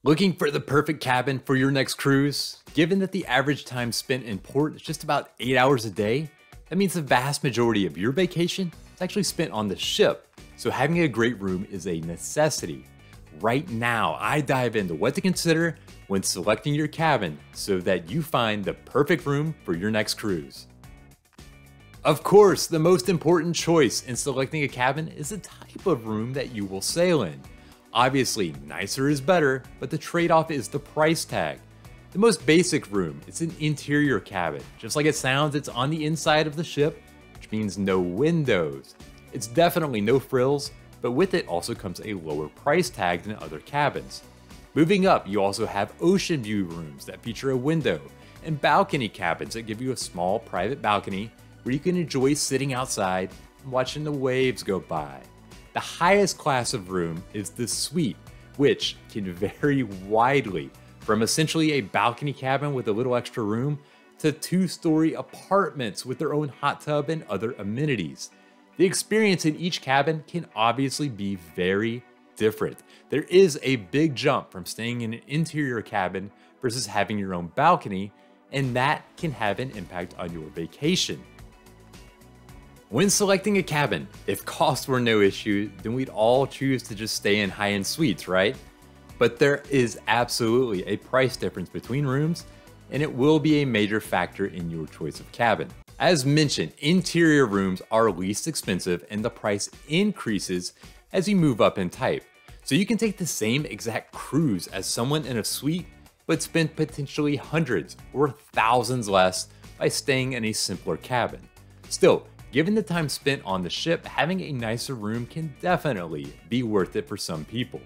Looking for the perfect cabin for your next cruise? Given that the average time spent in port is just about 8 hours a day, that means the vast majority of your vacation is actually spent on the ship. So having a great room is a necessity. Right now, I dive into what to consider when selecting your cabin so that you find the perfect room for your next cruise. Of course, the most important choice in selecting a cabin is the type of room that you will sail in. Obviously, nicer is better, but the trade-off is the price tag. The most basic room is an interior cabin. Just like it sounds, it's on the inside of the ship, which means no windows. It's definitely no frills, but with it also comes a lower price tag than other cabins. Moving up, you also have ocean view rooms that feature a window, and balcony cabins that give you a small private balcony where you can enjoy sitting outside and watching the waves go by. The highest class of room is the suite, which can vary widely from essentially a balcony cabin with a little extra room to 2-story apartments with their own hot tub and other amenities. The experience in each cabin can obviously be very different. There is a big jump from staying in an interior cabin versus having your own balcony, and that can have an impact on your vacation. When selecting a cabin, if cost were no issue, then we'd all choose to just stay in high-end suites, right? But there is absolutely a price difference between rooms, and it will be a major factor in your choice of cabin. As mentioned, interior rooms are least expensive and the price increases as you move up in type. So you can take the same exact cruise as someone in a suite, but spend potentially hundreds or thousands less by staying in a simpler cabin. Still, given the time spent on the ship, having a nicer room can definitely be worth it for some people.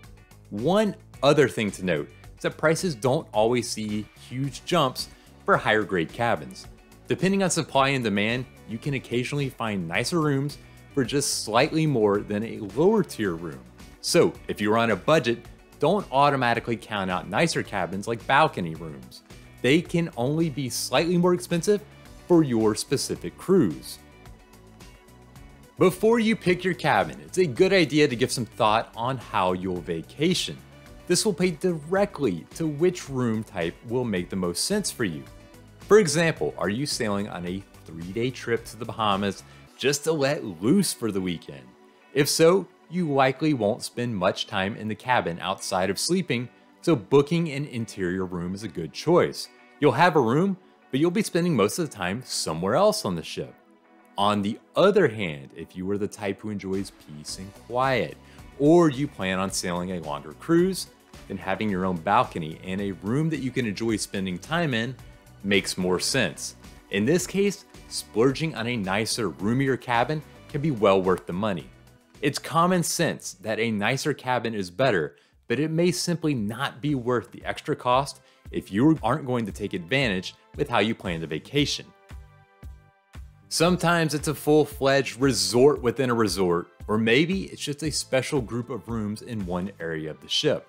One other thing to note is that prices don't always see huge jumps for higher grade cabins. Depending on supply and demand, you can occasionally find nicer rooms for just slightly more than a lower tier room. So if you're on a budget, don't automatically count out nicer cabins like balcony rooms. They can only be slightly more expensive for your specific cruise. Before you pick your cabin, it's a good idea to give some thought on how you'll vacation. This will play directly to which room type will make the most sense for you. For example, are you sailing on a 3-day trip to the Bahamas just to let loose for the weekend? If so, you likely won't spend much time in the cabin outside of sleeping, so booking an interior room is a good choice. You'll have a room, but you'll be spending most of the time somewhere else on the ship. On the other hand, if you are the type who enjoys peace and quiet, or you plan on sailing a longer cruise, then having your own balcony and a room that you can enjoy spending time in makes more sense. In this case, splurging on a nicer, roomier cabin can be well worth the money. It's common sense that a nicer cabin is better, but it may simply not be worth the extra cost if you aren't going to take advantage with how you plan the vacation. Sometimes it's a full-fledged resort within a resort, or maybe it's just a special group of rooms in one area of the ship.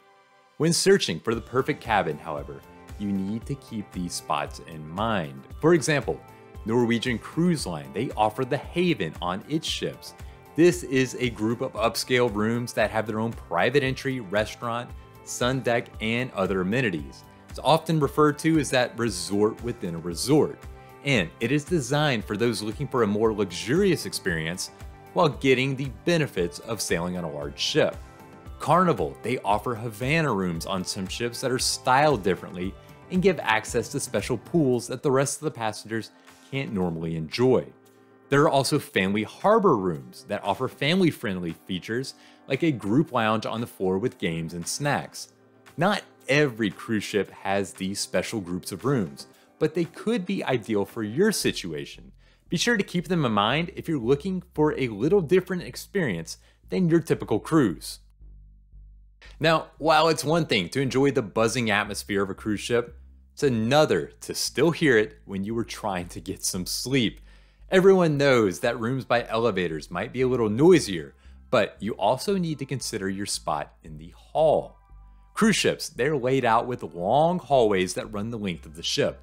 When searching for the perfect cabin, however, you need to keep these spots in mind. For example, Norwegian Cruise Line, they offer the Haven on its ships. This is a group of upscale rooms that have their own private entry, restaurant, sun deck, and other amenities. It's often referred to as that resort within a resort. And it is designed for those looking for a more luxurious experience while getting the benefits of sailing on a large ship. Carnival, they offer Havana rooms on some ships that are styled differently and give access to special pools that the rest of the passengers can't normally enjoy. There are also family harbor rooms that offer family-friendly features like a group lounge on the floor with games and snacks. Not every cruise ship has these special groups of rooms, but they could be ideal for your situation. Be sure to keep them in mind if you're looking for a little different experience than your typical cruise. Now, while it's one thing to enjoy the buzzing atmosphere of a cruise ship, it's another to still hear it when you were trying to get some sleep. Everyone knows that rooms by elevators might be a little noisier, but you also need to consider your spot in the hall. Cruise ships, they're laid out with long hallways that run the length of the ship.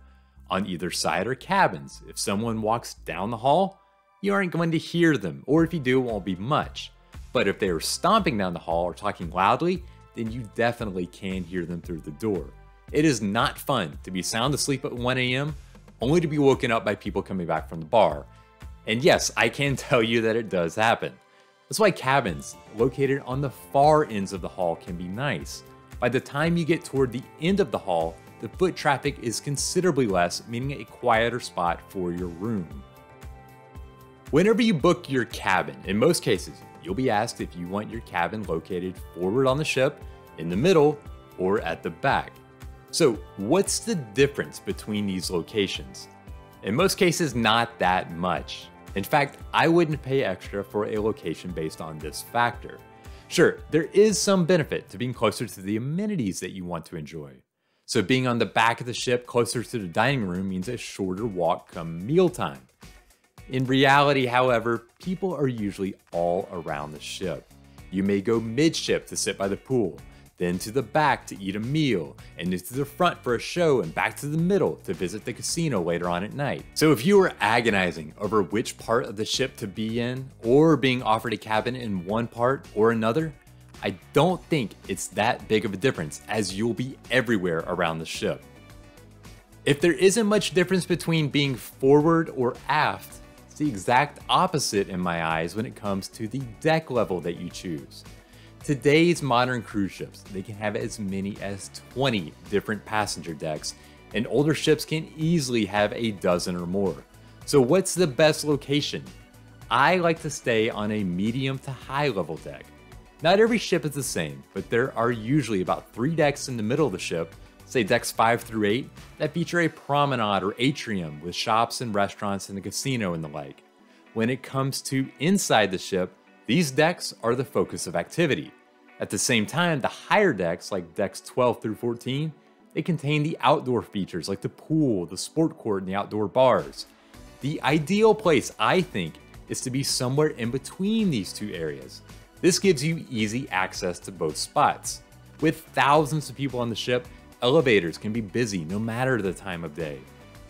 On either side are cabins. If someone walks down the hall, you aren't going to hear them, or if you do, it won't be much. But if they are stomping down the hall or talking loudly, then you definitely can hear them through the door. It is not fun to be sound asleep at 1 a.m. only to be woken up by people coming back from the bar. And yes, I can tell you that it does happen. That's why cabins located on the far ends of the hall can be nice. By the time you get toward the end of the hall, the foot traffic is considerably less, meaning a quieter spot for your room. Whenever you book your cabin, in most cases, you'll be asked if you want your cabin located forward on the ship, in the middle, or at the back. So what's the difference between these locations? In most cases, not that much. In fact, I wouldn't pay extra for a location based on this factor. Sure, there is some benefit to being closer to the amenities that you want to enjoy. So being on the back of the ship closer to the dining room means a shorter walk come mealtime. In reality, however, people are usually all around the ship. You may go midship to sit by the pool, then to the back to eat a meal, and then to the front for a show, and back to the middle to visit the casino later on at night. So if you are agonizing over which part of the ship to be in, or being offered a cabin in one part or another, I don't think it's that big of a difference, as you'll be everywhere around the ship. If there isn't much difference between being forward or aft, it's the exact opposite in my eyes when it comes to the deck level that you choose. Today's modern cruise ships, they can have as many as 20 different passenger decks, and older ships can easily have a dozen or more. So what's the best location? I like to stay on a medium to high level deck. Not every ship is the same, but there are usually about 3 decks in the middle of the ship, say decks 5 through 8, that feature a promenade or atrium with shops and restaurants and a casino and the like. When it comes to inside the ship, these decks are the focus of activity. At the same time, the higher decks, like decks 12 through 14, they contain the outdoor features like the pool, the sport court, and the outdoor bars. The ideal place, I think, is to be somewhere in between these two areas. This gives you easy access to both spots. With thousands of people on the ship, elevators can be busy no matter the time of day.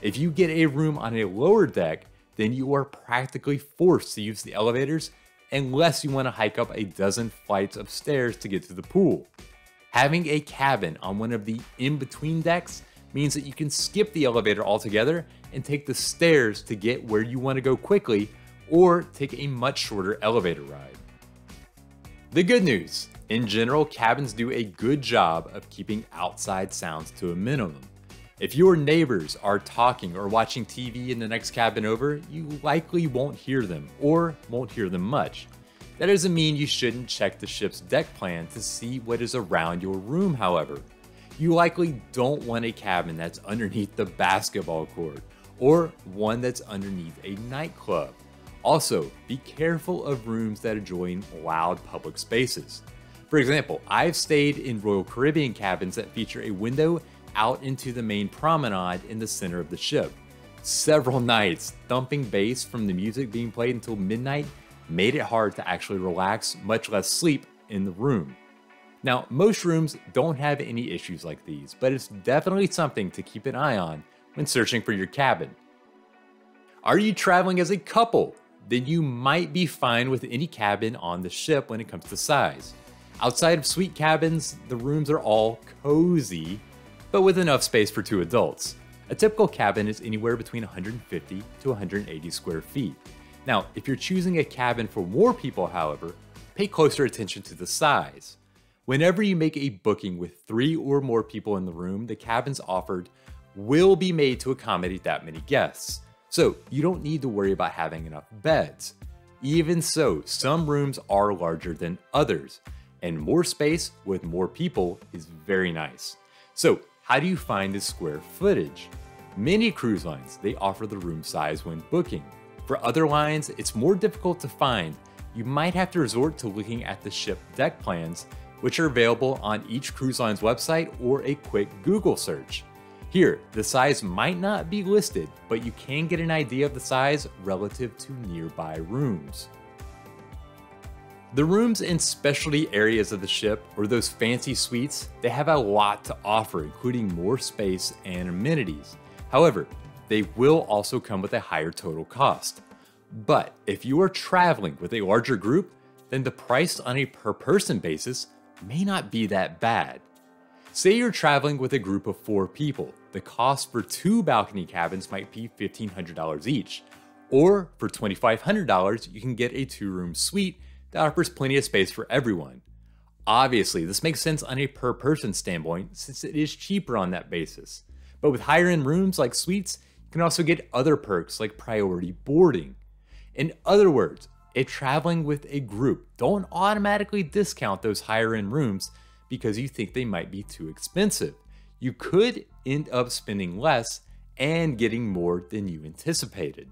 If you get a room on a lower deck, then you are practically forced to use the elevators unless you want to hike up a dozen flights of stairs to get to the pool. Having a cabin on one of the in-between decks means that you can skip the elevator altogether and take the stairs to get where you want to go quickly, or take a much shorter elevator ride. The good news: in general, cabins do a good job of keeping outside sounds to a minimum. If your neighbors are talking or watching TV in the next cabin over, you likely won't hear them, or won't hear them much. That doesn't mean you shouldn't check the ship's deck plan to see what is around your room, however. You likely don't want a cabin that's underneath the basketball court, or one that's underneath a nightclub. Also, be careful of rooms that adjoin loud public spaces. For example, I've stayed in Royal Caribbean cabins that feature a window out into the main promenade in the center of the ship. Several nights, thumping bass from the music being played until midnight made it hard to actually relax, much less sleep, in the room. Now, most rooms don't have any issues like these, but it's definitely something to keep an eye on when searching for your cabin. Are you traveling as a couple? Then you might be fine with any cabin on the ship when it comes to size. Outside of suite cabins, the rooms are all cozy, but with enough space for 2 adults. A typical cabin is anywhere between 150 to 180 square feet. Now, if you're choosing a cabin for more people, however, pay closer attention to the size. Whenever you make a booking with 3 or more people in the room, the cabins offered will be made to accommodate that many guests. So you don't need to worry about having enough beds. Even so, some rooms are larger than others, and more space with more people is very nice. So how do you find the square footage? Many cruise lines, they offer the room size when booking. For other lines, it's more difficult to find. You might have to resort to looking at the ship deck plans, which are available on each cruise line's website, or a quick Google search. Here, the size might not be listed, but you can get an idea of the size relative to nearby rooms. The rooms in specialty areas of the ship, or those fancy suites, they have a lot to offer, including more space and amenities. However, they will also come with a higher total cost. But if you are traveling with a larger group, then the price on a per person basis may not be that bad. Say you're traveling with a group of 4 people. The cost for 2 balcony cabins might be $1,500 each. Or for $2,500, you can get a 2-room suite that offers plenty of space for everyone. Obviously, this makes sense on a per-person standpoint since it is cheaper on that basis. But with higher-end rooms like suites, you can also get other perks like priority boarding. In other words, if traveling with a group, don't automatically discount those higher-end rooms because you think they might be too expensive. You could end up spending less and getting more than you anticipated.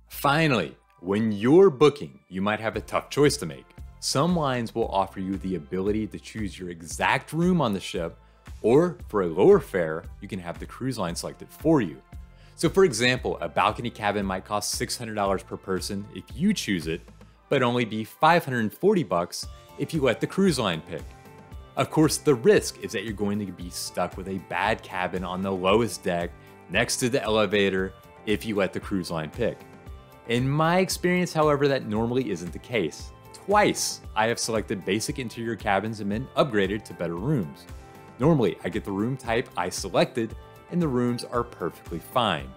Finally, when you're booking, you might have a tough choice to make. Some lines will offer you the ability to choose your exact room on the ship, or for a lower fare, you can have the cruise line selected for you. So for example, a balcony cabin might cost $600 per person if you choose it, but only be $540 if you let the cruise line pick. Of course, the risk is that you're going to be stuck with a bad cabin on the lowest deck next to the elevator if you let the cruise line pick. In my experience, however, that normally isn't the case. Twice, I have selected basic interior cabins and been upgraded to better rooms. Normally, I get the room type I selected, and the rooms are perfectly fine.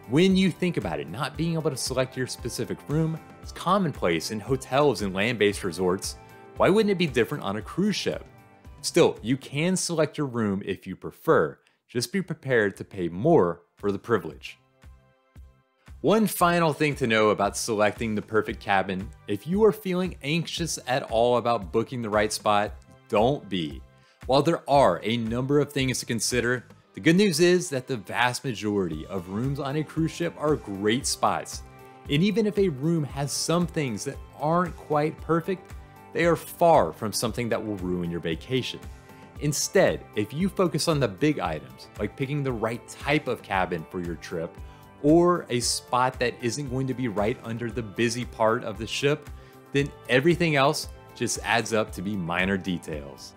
When you think about it, not being able to select your specific room is commonplace in hotels and land-based resorts. Why wouldn't it be different on a cruise ship? Still, you can select your room if you prefer. Just be prepared to pay more for the privilege. One final thing to know about selecting the perfect cabin: if you are feeling anxious at all about booking the right spot, don't be. While there are a number of things to consider, the good news is that the vast majority of rooms on a cruise ship are great spots. And even if a room has some things that aren't quite perfect, they are far from something that will ruin your vacation. Instead, if you focus on the big items, like picking the right type of cabin for your trip, or a spot that isn't going to be right under the busy part of the ship, then everything else just adds up to be minor details.